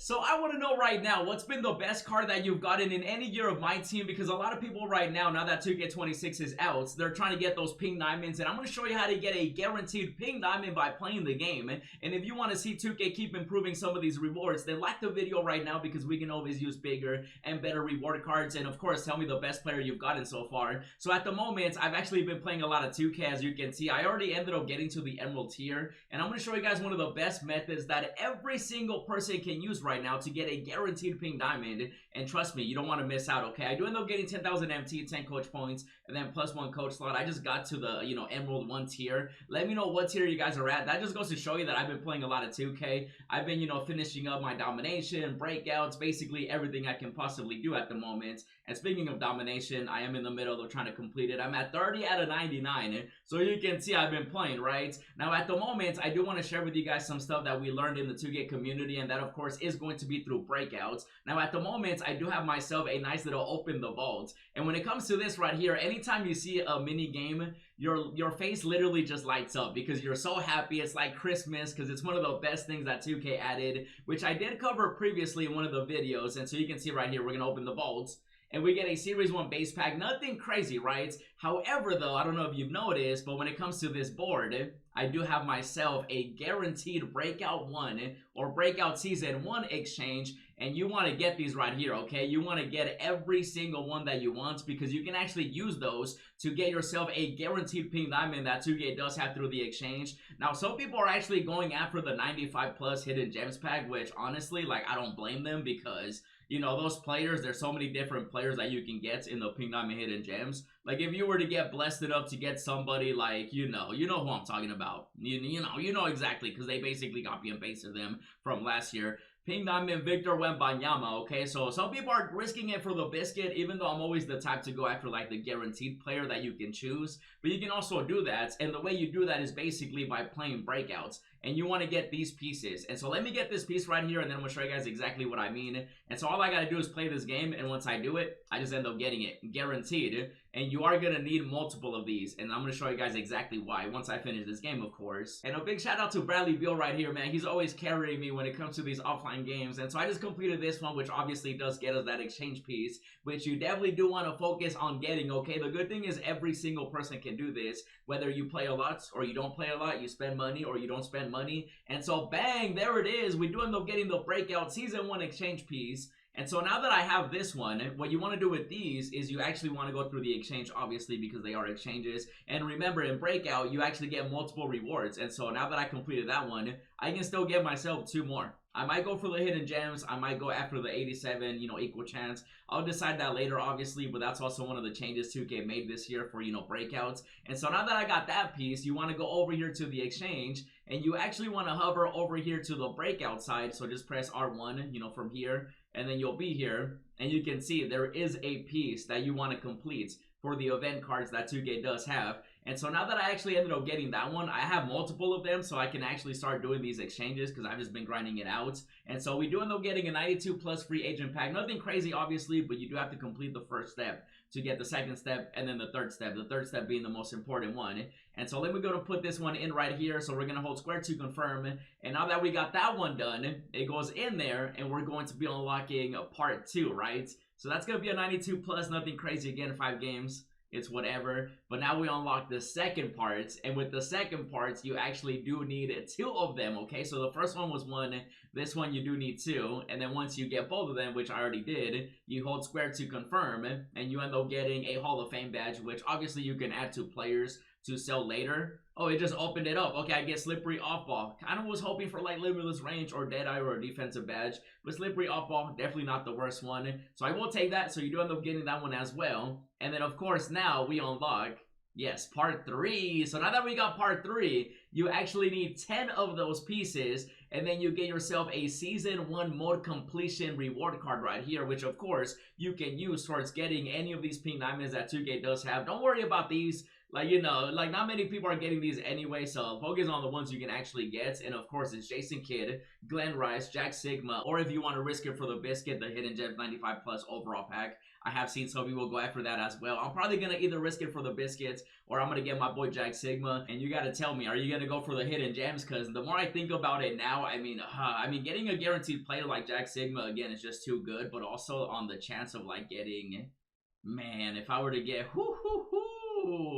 So I want to know right now, what's been the best card that you've gotten in any year of my team? Because a lot of people right now that 2K26 is out, they're trying to get those pink diamonds, and I'm going to show you how to get a guaranteed pink diamond by playing the game. And if you want to see 2K keep improving some of these rewards, then like the video right now, because we can always use bigger and better reward cards. And of course, tell me the best player you've gotten so far. So at the moment, I've actually been playing a lot of 2K, as you can see. I already ended up getting to the Emerald tier, and I'm going to show you guys one of the best methods that every single person can use right now to get a guaranteed pink diamond. And trust me, you don't want to miss out, okay? I do end up getting 10,000 MT, 10 coach points, and then +1 coach slot. I just got to the, Emerald 1 tier. Let me know what tier you guys are at. That just goes to show you that I've been playing a lot of 2K. I've been, finishing up my domination, breakouts, basically everything I can possibly do at the moment. And speaking of domination, I am in the middle of trying to complete it. I'm at 30 out of 99, so you can see I've been playing, right? Now, at the moment, I do want to share with you guys some stuff that we learned in the 2K community, and that, of course, is going to be through breakouts. Now, at the moment, I do have myself a nice little open the vault, and when it comes to this right here, anytime you see a mini game, your face literally just lights up because you're so happy. It's like Christmas, because it's one of the best things that 2K added, which I did cover previously in one of the videos. And so you can see right here, we're gonna open the vaults, and we get a Series 1 base pack. Nothing crazy, right? However, though, I don't know if you've noticed, but when it comes to this board, I do have myself a guaranteed Breakout 1 or Breakout Season 1 exchange, and you want to get these right here, okay? You want to get every single one that you want, because you can actually use those to get yourself a guaranteed pink diamond that 2K does have through the exchange. Now, some people are actually going after the 95 plus hidden gems pack, which honestly, like, I don't blame them, because those players, there's so many different players that you can get in the pink diamond hidden gems. Like, if you were to get blessed up to get somebody like, you know who I'm talking about. You know exactly, because they basically copy and pasted them from last year. Pink diamond Victor Wembanyama, okay? So some people are risking it for the biscuit, even though I'm always the type to go after, like, the guaranteed player that you can choose. But you can also do that, and the way you do that is basically by playing breakouts. And you want to get these pieces. And so let me get this piece right here, and then I'm going to show you guys exactly what I mean. And so all I got to do is play this game, and once I do it, I just end up getting it. Guaranteed. And you are going to need multiple of these, and I'm going to show you guys exactly why once I finish this game, of course. And a big shout out to Bradley Beal right here, man. He's always carrying me when it comes to these offline games. And so I just completed this one, which obviously does get us that exchange piece, which you definitely do want to focus on getting, okay? The good thing is every single person can do this, whether you play a lot or you don't play a lot, you spend money or you don't spend money. And so bang, there it is. We do end up getting the Breakout Season 1 exchange piece. And so now that I have this one, what you want to do with these is you actually want to go through the exchange, obviously, because they are exchanges. And remember, in Breakout, you actually get multiple rewards. And so now that I completed that one, I can still get myself 2 more. I might go for the hidden gems. I might go after the 87, equal chance. I'll decide that later, obviously, but that's also one of the changes 2K made this year for, breakouts. And so now that I got that piece, you want to go over here to the exchange, and you actually want to hover over here to the breakout side. So just press R1, from here, and then you'll be here, and you can see there is a piece that you want to complete for the event cards that 2K does have. And so now that I actually ended up getting that one, I have multiple of them, so I can actually start doing these exchanges because I've just been grinding it out. And so we do end up getting a 92 plus free agent pack. Nothing crazy, obviously, but you do have to complete the first step to get the second step and then the third step. The third step being the most important one. And so let me go to put this one in right here. So we're going to hold square to confirm. And now that we got that one done, it goes in there, and we're going to be unlocking part 2, right? So that's going to be a 92 plus, nothing crazy. Again, 5 games. It's whatever. But now we unlock the second parts, and with the second parts, you actually do need 2 of them, okay? So the first one was 1, this one you do need 2, and then once you get both of them, which I already did, you hold square to confirm, and you end up getting a Hall of Fame badge, which obviously you can add to players to sell later. Oh, it just opened it up. Okay, I get Slippery Off Ball. Kind of was hoping for like Limitless Range or Deadeye or a defensive badge, but Slippery Off Ball, definitely not the worst one. So I will take that, so you do end up getting that one as well. And then of course now we unlock, yes, part 3. So now that we got part 3, you actually need 10 of those pieces, and then you get yourself a Season 1 mode completion reward card right here, which of course you can use towards getting any of these pink diamonds that 2K does have. Don't worry about these. Like, you know, like not many people are getting these anyway, so focus on the ones you can actually get. And of course, it's Jason Kidd, Glenn Rice, Jack Sigma, or if you want to risk it for the biscuit, the Hidden Gems 95 plus overall pack. I have seen some people go after that as well. I'm probably gonna either risk it for the biscuits or I'm gonna get my boy Jack Sigma. And you gotta tell me, are you gonna go for the hidden gems? Because the more I think about it now, I mean, getting a guaranteed player like Jack Sigma again is just too good. But also on the chance of like getting, man, if I were to get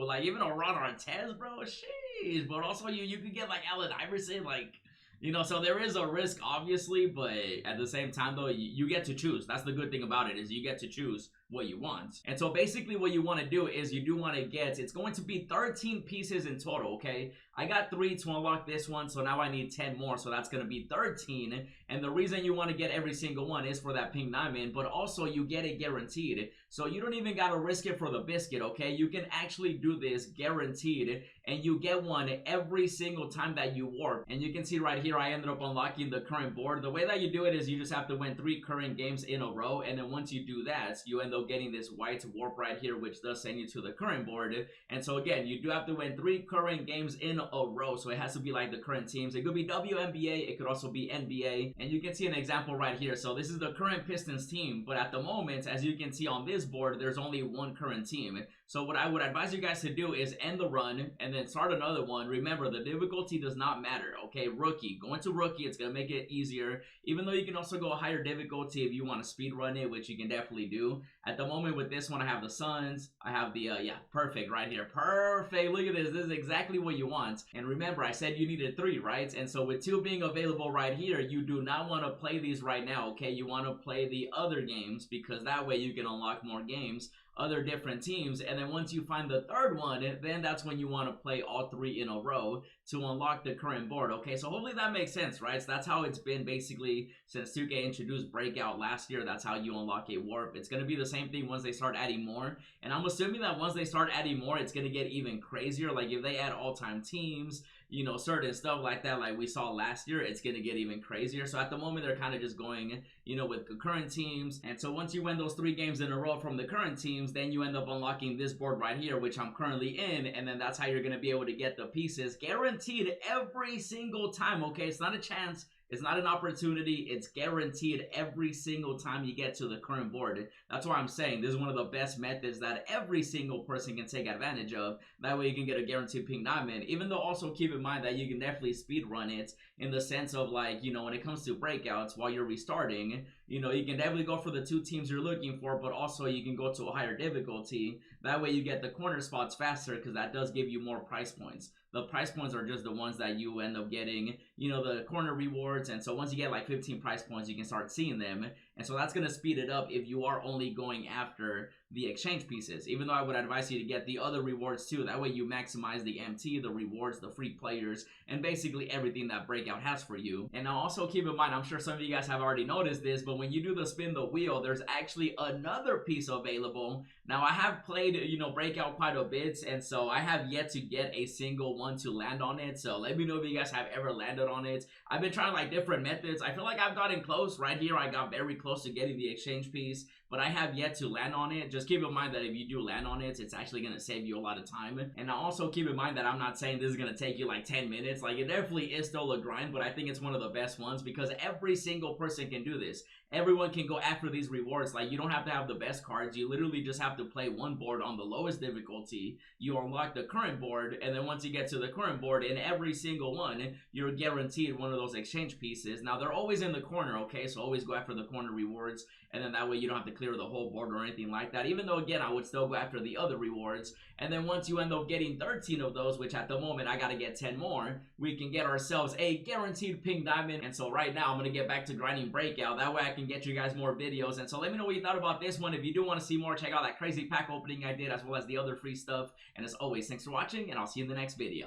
like even a Ron Artest, bro, sheesh. But also you could get like Allen Iverson, like, you know, so there is a risk, obviously, but at the same time, though, you get to choose. That's the good thing about it, is you get to choose what you want. And so basically what you want to do is you do want to get, it's going to be 13 pieces in total, okay? I got 3 to unlock this one, so now I need 10 more, so that's going to be 13. And the reason you want to get every single one is for that pink diamond, but also you get it guaranteed. So you don't even got to risk it for the biscuit, okay? You can actually do this guaranteed, and you get one every single time that you warp. And you can see right here, I ended up unlocking the current board. The way that you do it is you just have to win 3 current games in a row, and then once you do that, you end up getting this white warp right here, which does send you to the current board. And so again, you do have to win 3 current games in a row, so it has to be like the current teams. It could be WNBA, it could also be NBA, and you can see an example right here. So this is the current Pistons team, but at the moment, as you can see on this board, there's only 1 current team. So what I would advise you guys to do is end the run and then start another one. Remember, the difficulty does not matter, okay? Rookie, go into rookie, it's gonna make it easier, even though you can also go a higher difficulty if you want to speed run it, which you can definitely do. At the moment with this one, I have the Suns, I have the yeah, perfect right here, perfect. Look at this is exactly what you want. And remember, I said you needed 3, right? And so with 2 being available right here, you do not want to play these right now, okay? You want to play the other games, because that way you can unlock more games, other different teams. And then once you find the 3rd one, then that's when you want to play all 3 in a row to unlock the current board, okay? So hopefully that makes sense, right? So that's how it's been basically since 2K introduced Breakout last year. That's how you unlock a warp. It's going to be the same thing once they start adding more, and I'm assuming that once they start adding more, it's going to get even crazier. Like if they add all-time teams, you know, certain stuff like that, like we saw last year, it's going to get even crazier. So at the moment, they're kind of just going, you know, with the current teams. And so once you win those 3 games in a row from the current teams, then you end up unlocking this board right here, which I'm currently in. And then that's how you're going to be able to get the pieces guaranteed every single time, okay? It's not a chance. It's not an opportunity. It's guaranteed every single time you get to the current board. That's why I'm saying this is one of the best methods that every single person can take advantage of. That way you can get a guaranteed pink diamond. Even though also keep in mind that you can definitely speed run it in the sense of like, you know, when it comes to breakouts while you're restarting, you know, you can definitely go for the 2 teams you're looking for, but also you can go to a higher difficulty. That way you get the corner spots faster, because that does give you more price points. The price points are just the ones that you end up getting, you know, the corner rewards. And so once you get like 15 price points, you can start seeing them. And so that's going to speed it up if you are only going after the exchange pieces, even though I would advise you to get the other rewards too. That way you maximize the MT, the rewards, the free players, and basically everything that Breakout has for you. And now also keep in mind, I'm sure some of you guys have already noticed this, but when you do the spin the wheel, there's actually another piece available. Now I have played, you know, Breakout quite a bit, and so I have yet to get a single one to land on it. So let me know if you guys have ever landed on it. I've been trying like different methods. I feel like I've gotten close. Right here, I got very close to getting the exchange piece, but I have yet to land on it. Just keep in mind that if you do land on it, it's actually going to save you a lot of time. And now also keep in mind that I'm not saying this is going to take you like 10 minutes. Like it definitely is still a grind, but I think it's one of the best ones because every single person can do this. Everyone can go after these rewards. Like you don't have to have the best cards. You literally just have to play one board on the lowest difficulty. You unlock the current board, and then once you get to the current board, in every single one, you're guaranteed one of those exchange pieces. Now they're always in the corner, okay? So always go after the corner rewards, and then that way you don't have to clear the whole board or anything like that. Even though again, I would still go after the other rewards. And then once you end up getting 13 of those, which at the moment I gotta get 10 more, we can get ourselves a guaranteed pink diamond. And so right now I'm gonna get back to grinding Breakout. That way I can get you guys more videos. And so let me know what you thought about this one. If you do want to see more, check out that crazy pack opening I did, as well as the other free stuff. And as always, thanks for watching, and I'll see you in the next video.